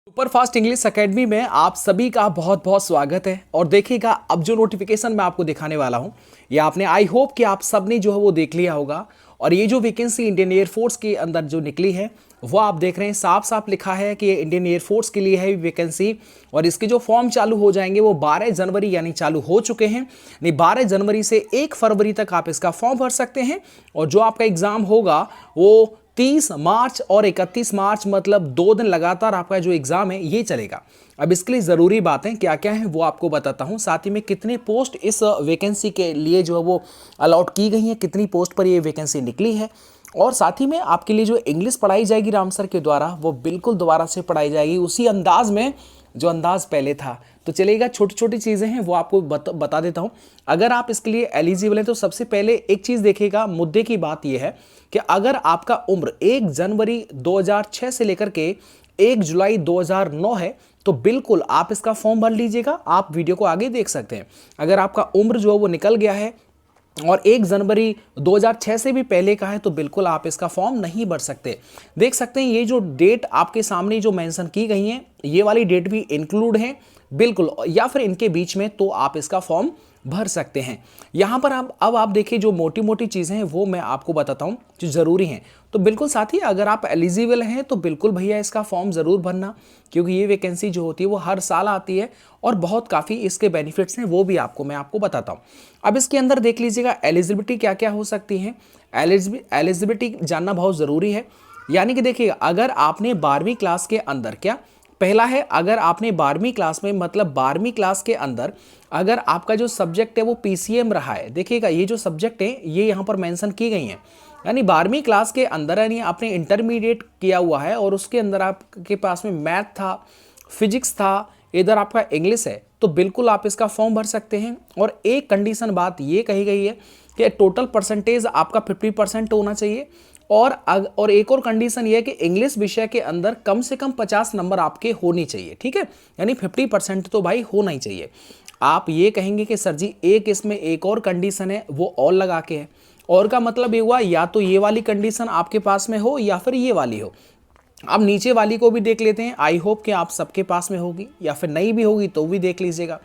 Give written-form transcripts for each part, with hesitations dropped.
Super fast English academy में आप सभी का बहुत बहुत स्वागत है। और देखिएगा, अब जो नोटिफिकेशन मैं आपको दिखाने वाला हूं, ये आपने आई होप कि आप सबने जो है वो देख लिया होगा। और ये जो वैकेंसी इंडियन एयरफोर्स के अंदर जो निकली है वो आप देख रहे हैं, साफ साफ लिखा है कि ये इंडियन एयरफोर्स के लिए है वैकेंसी। और इसके जो फॉर्म चालू हो जाएंगे वो 12 जनवरी यानी चालू हो चुके हैं। नहीं, 12 जनवरी से 1 फरवरी तक आप इसका फॉर्म भर सकते हैं। और जो आपका एग्जाम होगा वो 30 मार्च और 31 मार्च, मतलब 2 दिन लगातार आपका जो एग्जाम है ये चलेगा। अब इसके लिए ज़रूरी बातें क्या क्या हैं वो आपको बताता हूं, साथ ही में कितने पोस्ट इस वैकेंसी के लिए जो है वो अलॉट की गई हैं, कितनी पोस्ट पर ये वैकेंसी निकली है। और साथ ही में आपके लिए जो इंग्लिश पढ़ाई जाएगी राम सर के द्वारा, वो बिल्कुल दोबारा से पढ़ाई जाएगी उसी अंदाज में जो अंदाज पहले था। तो चलेगा, छोटी छोटी चीज़ें हैं वो आपको बता देता हूं। अगर आप इसके लिए एलिजिबल हैं तो सबसे पहले एक चीज़ देखिएगा, मुद्दे की बात यह है कि अगर आपका उम्र 1 जनवरी 2006 से लेकर के 1 जुलाई 2009 है तो बिल्कुल आप इसका फॉर्म भर लीजिएगा। आप वीडियो को आगे देख सकते हैं। अगर आपका उम्र जो है वो निकल गया है और 1 जनवरी 2006 से भी पहले का है तो बिल्कुल आप इसका फॉर्म नहीं भर सकते। देख सकते हैं ये जो डेट आपके सामने जो मेंशन की गई है, ये वाली डेट भी इंक्लूड है बिल्कुल, या फिर इनके बीच में, तो आप इसका फॉर्म भर सकते हैं। यहाँ पर अब आप देखिए, जो मोटी मोटी चीज़ें हैं वो मैं आपको बताता हूँ जो ज़रूरी हैं। तो बिल्कुल साथी, अगर आप एलिजिबल हैं तो बिल्कुल भैया इसका फॉर्म ज़रूर भरना, क्योंकि ये वैकेंसी जो होती है वो हर साल आती है और बहुत काफ़ी इसके बेनिफिट्स हैं वो भी मैं आपको बताता हूँ। अब इसके अंदर देख लीजिएगा एलिजिबिलिटी क्या क्या हो सकती है। एलिजिबिलिटी जानना बहुत ज़रूरी है। यानी कि देखिएगा, अगर आपने 12वीं क्लास के अंदर, क्या पहला है, अगर आपने 12वीं क्लास में, मतलब 12वीं क्लास के अंदर अगर आपका जो सब्जेक्ट है वो पीसीएम रहा है, देखिएगा ये जो सब्जेक्ट है ये यहाँ पर मेंशन की गई हैं। यानी 12वीं क्लास के अंदर, यानी आपने इंटरमीडिएट किया हुआ है और उसके अंदर आपके पास में मैथ था, फिजिक्स था, इधर आपका इंग्लिश है, तो बिल्कुल आप इसका फॉर्म भर सकते हैं। और एक कंडीशन बात ये कही गई है कि टोटल परसेंटेज आपका 50% होना चाहिए। और एक और कंडीशन ये है कि इंग्लिश विषय के अंदर कम से कम 50 नंबर आपके होने चाहिए, ठीक है। यानी 50% तो भाई होना ही चाहिए। आप ये कहेंगे कि सर जी एक इसमें एक और कंडीशन है, वो और लगा के है। और का मतलब ये हुआ, या तो ये वाली कंडीशन आपके पास में हो या फिर ये वाली हो। अब नीचे वाली को भी देख लेते हैं, आई होप कि आप सबके पास में होगी, या फिर नहीं भी होगी तो भी देख लीजिएगा।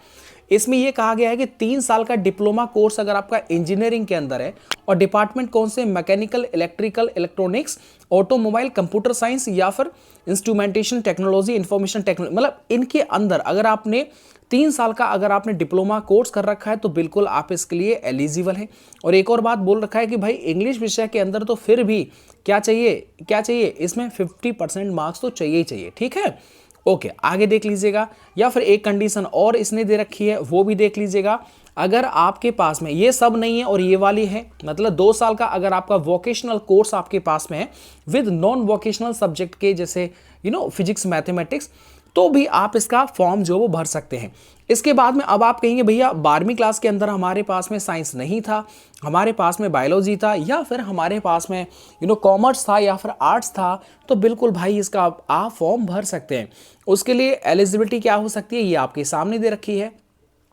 इसमें यह कहा गया है कि 3 साल का डिप्लोमा कोर्स अगर आपका इंजीनियरिंग के अंदर है, और डिपार्टमेंट कौन से, mechanical, electrical, electronics, automobile, computer science या फिर इंस्ट्रूमेंटेशन टेक्नोलॉजी, इंफॉर्मेशन टेक्नोलॉजी, मतलब इनके अंदर अगर आपने 3 साल का अगर आपने डिप्लोमा कोर्स कर रखा है तो बिल्कुल आप इसके लिए एलिजिबल हैं। और एक और बात बोल रखा है कि भाई इंग्लिश विषय के अंदर तो फिर भी क्या चाहिए इसमें 50% मार्क्स तो चाहिए ही चाहिए, ठीक है। ओके, आगे देख लीजिएगा। या फिर एक कंडीशन और इसने दे रखी है, वो भी देख लीजिएगा। अगर आपके पास में ये सब नहीं है और ये वाली है, मतलब 2 साल का अगर आपका वोकेशनल कोर्स आपके पास में है विद नॉन वोकेशनल सब्जेक्ट के, जैसे फिजिक्स, मैथमेटिक्स, तो भी आप इसका फॉर्म जो वो भर सकते हैं। इसके बाद में अब आप कहेंगे भैया 12वीं क्लास के अंदर हमारे पास में साइंस नहीं था, हमारे पास में बायोलॉजी था, या फिर हमारे पास में कॉमर्स था या फिर आर्ट्स था, तो बिल्कुल भाई इसका आप फॉर्म भर सकते हैं। उसके लिए एलिजिबिलिटी क्या हो सकती है ये आपके सामने दे रखी है।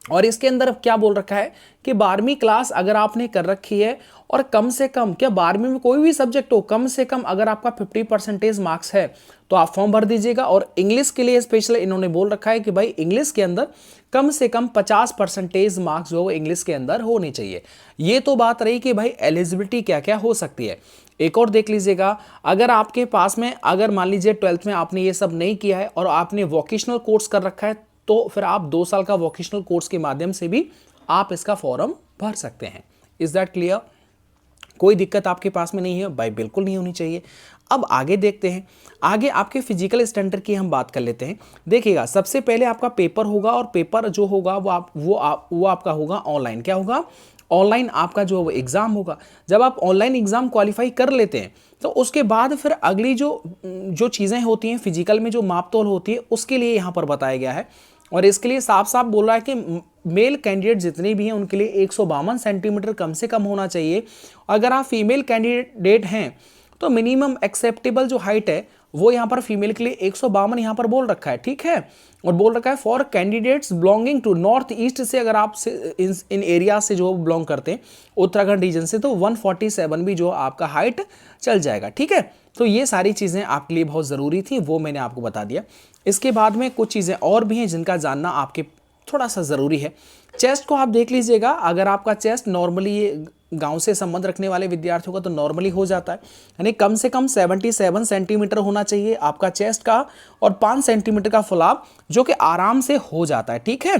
और इसके अंदर क्या बोल रखा है कि 12वीं क्लास अगर आपने कर रखी है और कम से कम, क्या 12वीं में कोई भी सब्जेक्ट हो, कम से कम अगर आपका 50% मार्क्स है तो आप फॉर्म भर दीजिएगा। और इंग्लिश के लिए स्पेशल इन्होंने बोल रखा है कि भाई इंग्लिश के अंदर कम से कम 50% मार्क्स जो इंग्लिश के अंदर होने चाहिए। ये तो बात रही कि भाई एलिजिबिलिटी क्या क्या हो सकती है। एक और देख लीजिएगा, अगर आपके पास में, अगर मान लीजिए 12th में आपने ये सब नहीं किया है और आपने वोकेशनल कोर्स कर रखा है, तो फिर आप 2 साल का वोकेशनल कोर्स के माध्यम से भी आप इसका फॉर्म भर सकते हैं। Is that clear? कोई दिक्कत आपके पास में नहीं है भाई, बिल्कुल नहीं होनी चाहिए। अब आगे देखते हैं, आगे आपके फिजिकल स्टैंडर्ड की हम बात कर लेते हैं। देखिएगा, सबसे पहले आपका पेपर होगा, और पेपर जो होगा वो आपका होगा ऑनलाइन। क्या होगा? ऑनलाइन आपका जो एग्ज़ाम होगा। जब आप ऑनलाइन एग्ज़ाम क्वालिफाई कर लेते हैं तो उसके बाद फिर अगली जो चीज़ें होती हैं फिजिकल में, जो माप तोल होती है, उसके लिए यहाँ पर बताया गया है। और इसके लिए साफ साफ बोल रहा है कि मेल कैंडिडेट जितने भी हैं उनके लिए 152 सेंटीमीटर कम से कम होना चाहिए। अगर आप फीमेल कैंडिडेट हैं तो मिनिमम एक्सेप्टेबल जो हाइट है वो यहाँ पर फीमेल के लिए 152 यहाँ पर बोल रखा है, ठीक है। और बोल रखा है for candidates belonging to North East से, अगर आप इन एरिया से जो बिलोंग करते हैं उत्तराखंड रीजन से, तो 147 भी जो आपका हाइट चल जाएगा, ठीक है। तो ये सारी चीज़ें आपके लिए बहुत ज़रूरी थी, वो मैंने आपको बता दिया। इसके बाद में कुछ चीज़ें और भी हैं जिनका जानना आपके थोड़ा सा ज़रूरी है। चेस्ट को आप देख लीजिएगा, अगर आपका चेस्ट नॉर्मली गांव से संबंध रखने वाले विद्यार्थियों का तो नॉर्मली हो जाता है, यानी कम से कम 77 सेंटीमीटर होना चाहिए आपका चेस्ट का, और 5 सेंटीमीटर का फुलाव, जो कि आराम से हो जाता है, ठीक है,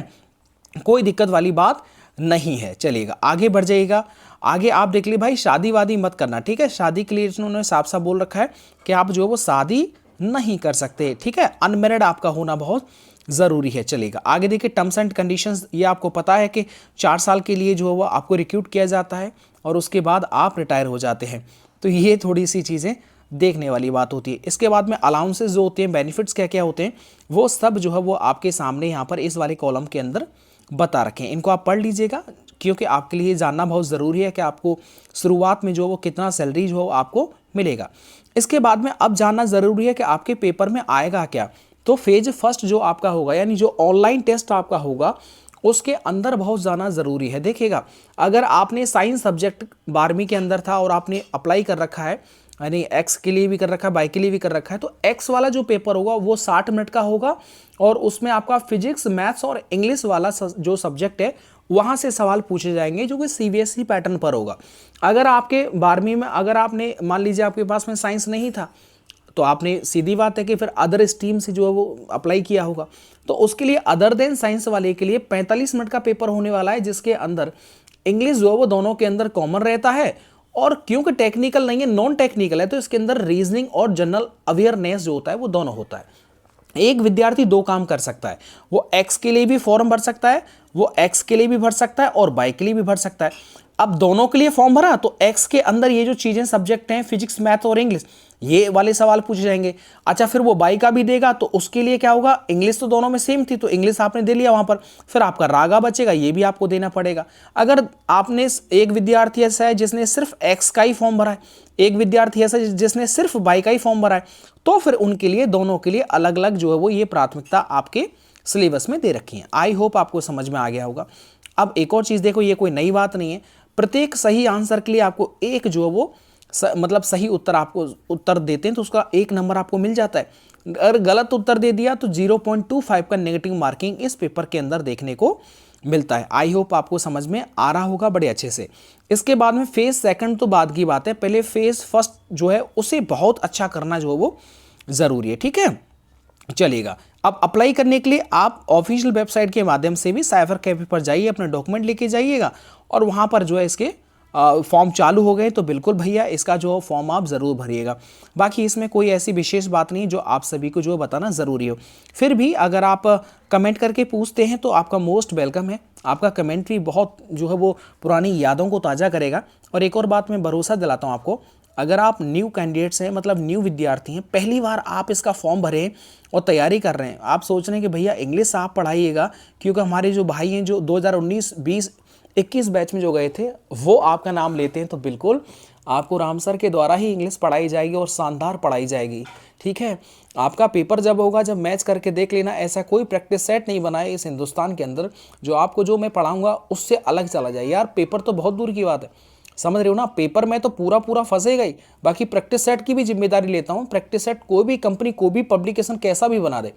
कोई दिक्कत वाली बात नहीं है। चलिएगा आगे बढ़ जाइएगा। आगे आप देख लीजिए भाई, शादी वादी मत करना, ठीक है। शादी के लिए उन्होंने साफ साफ बोल रखा है कि आप जो है वो शादी नहीं कर सकते, ठीक है। अनमेरिड आपका होना बहुत ज़रूरी है। चलेगा आगे देखिए, टर्म्स एंड कंडीशंस, ये आपको पता है कि 4 साल के लिए जो है वो आपको रिक्रूट किया जाता है और उसके बाद आप रिटायर हो जाते हैं। तो ये थोड़ी सी चीज़ें देखने वाली बात होती है। इसके बाद में अलाउंसेस जो होते हैं, बेनिफिट्स क्या क्या होते हैं, वो सब जो है वो आपके सामने यहाँ पर इस वाले कॉलम के अंदर बता रखे हैं। इनको आप पढ़ लीजिएगा, क्योंकि आपके लिए जानना बहुत ज़रूरी है कि आपको शुरुआत में जो वो कितना सैलरी जो आपको मिलेगा। इसके बाद में अब जानना ज़रूरी है कि आपके पेपर में आएगा क्या। तो फेज फर्स्ट जो आपका होगा, यानी जो ऑनलाइन टेस्ट आपका होगा, उसके अंदर बहुत जाना ज़रूरी है। देखिएगा, अगर आपने साइंस सब्जेक्ट 12वीं के अंदर था और आपने अप्लाई कर रखा है, यानी एक्स के लिए भी कर रखा है, बाई के लिए भी कर रखा है, तो एक्स वाला जो पेपर होगा वो 60 मिनट का होगा, और उसमें आपका फिजिक्स, मैथ्स और इंग्लिश वाला जो सब्जेक्ट है वहाँ से सवाल पूछे जाएंगे, जो कि सीबीएसई पैटर्न पर होगा। अगर आपके 12वीं में, अगर आपने मान लीजिए आपके पास में साइंस नहीं था, तो आपने सीधी बात है कि फिर अदर स्ट्रीम से जो है वो अप्लाई किया होगा, तो उसके लिए अदर देन साइंस वाले के लिए 45 मिनट का पेपर होने वाला है, जिसके अंदर इंग्लिश जो है वो दोनों के अंदर कॉमन रहता है, और क्योंकि टेक्निकल नहीं है, नॉन टेक्निकल है, तो इसके अंदर रीजनिंग और जनरल अवेयरनेस जो होता है वो दोनों होता है। एक विद्यार्थी 2 काम कर सकता है, वो एक्स के लिए भी फॉर्म भर सकता है, वो एक्स के लिए भी भर सकता है और बाई के लिए भी भर सकता है। अब दोनों के लिए फॉर्म भरा तो एक्स के अंदर ये जो चीजें सब्जेक्ट हैं, फिजिक्स, मैथ और इंग्लिश, ये वाले सवाल पूछे जाएंगे। अच्छा, फिर वो बाई का भी देगा, तो उसके लिए क्या होगा, इंग्लिश तो दोनों में सेम थी, तो इंग्लिश आपने दे लिया वहां पर, फिर आपका रागा बचेगा, ये भी आपको देना पड़ेगा। अगर आपने, एक विद्यार्थी ऐसा है जिसने सिर्फ एक्स का ही फॉर्म भरा है, एक विद्यार्थी ऐसा जिसने सिर्फ बाई का ही फॉर्म भरा है, तो फिर उनके लिए, दोनों के लिए अलग अलग जो है वो ये प्राथमिकता आपके सिलेबस में दे रखी है। आई होप आपको समझ में आ गया होगा। अब एक और चीज देखो, ये कोई नई बात नहीं है, प्रत्येक सही आंसर के लिए आपको एक जो है वो मतलब सही उत्तर आपको उत्तर देते हैं तो उसका 1 नंबर आपको मिल जाता है। अगर गलत उत्तर दे दिया तो 0.25 का नेगेटिव मार्किंग इस पेपर के अंदर देखने को मिलता है। आई होप आपको समझ में आ रहा होगा बड़े अच्छे से। इसके बाद में फेज सेकंड तो बाद की बात है, पहले फेज फर्स्ट जो है उसे बहुत अच्छा करना जो है वो जरूरी है, ठीक है। चलिएगा, अब अप्लाई करने के लिए आप ऑफिशियल वेबसाइट के माध्यम से भी साइबर कैफे पर जाइए, अपने डॉक्यूमेंट लेके जाइएगा, और वहाँ पर जो है इसके फॉर्म चालू हो गए, तो बिल्कुल भैया इसका जो फॉर्म आप ज़रूर भरिएगा। बाकी इसमें कोई ऐसी विशेष बात नहीं जो आप सभी को जो बताना ज़रूरी हो। फिर भी अगर आप कमेंट करके पूछते हैं तो आपका मोस्ट वेलकम है। आपका कमेंट भी बहुत जो है वो पुरानी यादों को ताज़ा करेगा। और एक और बात मैं भरोसा दिलाता हूँ आपको, अगर आप न्यू कैंडिडेट्स हैं, मतलब न्यू विद्यार्थी हैं, पहली बार आप इसका फॉर्म भरें और तैयारी कर रहे हैं, आप सोच रहे हैं कि भैया इंग्लिश आप पढ़ाइएगा, क्योंकि हमारे जो भाई हैं जो 2019, 20, 21 बैच में जो गए थे वो आपका नाम लेते हैं, तो बिल्कुल आपको राम सर के द्वारा ही इंग्लिश पढ़ाई जाएगी और शानदार पढ़ाई जाएगी, ठीक है। आपका पेपर जब होगा, जब मैच करके देख लेना, ऐसा कोई प्रैक्टिस सेट नहीं बना है इस हिंदुस्तान के अंदर जो आपको, जो मैं पढ़ाऊँगा उससे अलग चला जाए। यार पेपर तो बहुत दूर की बात है, समझ रहे हो ना, पेपर में तो पूरा पूरा फंसेगा ही, बाकी प्रैक्टिस सेट की भी जिम्मेदारी लेता हूँ। प्रैक्टिस सेट कोई भी कंपनी, कोई भी पब्लिकेशन कैसा भी बना दे,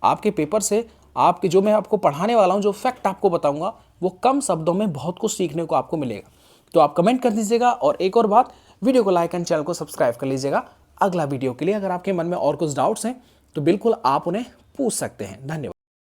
आपके पेपर से आपके जो मैं आपको पढ़ाने वाला हूँ, जो फैक्ट आपको बताऊंगा, वो कम शब्दों में बहुत कुछ सीखने को आपको मिलेगा। तो आप कमेंट कर दीजिएगा, और एक और बात, वीडियो को लाइक एंड चैनल को सब्सक्राइब कर लीजिएगा। अगला वीडियो के लिए अगर आपके मन में और कुछ डाउट्स हैं तो बिल्कुल आप उन्हें पूछ सकते हैं। धन्यवाद।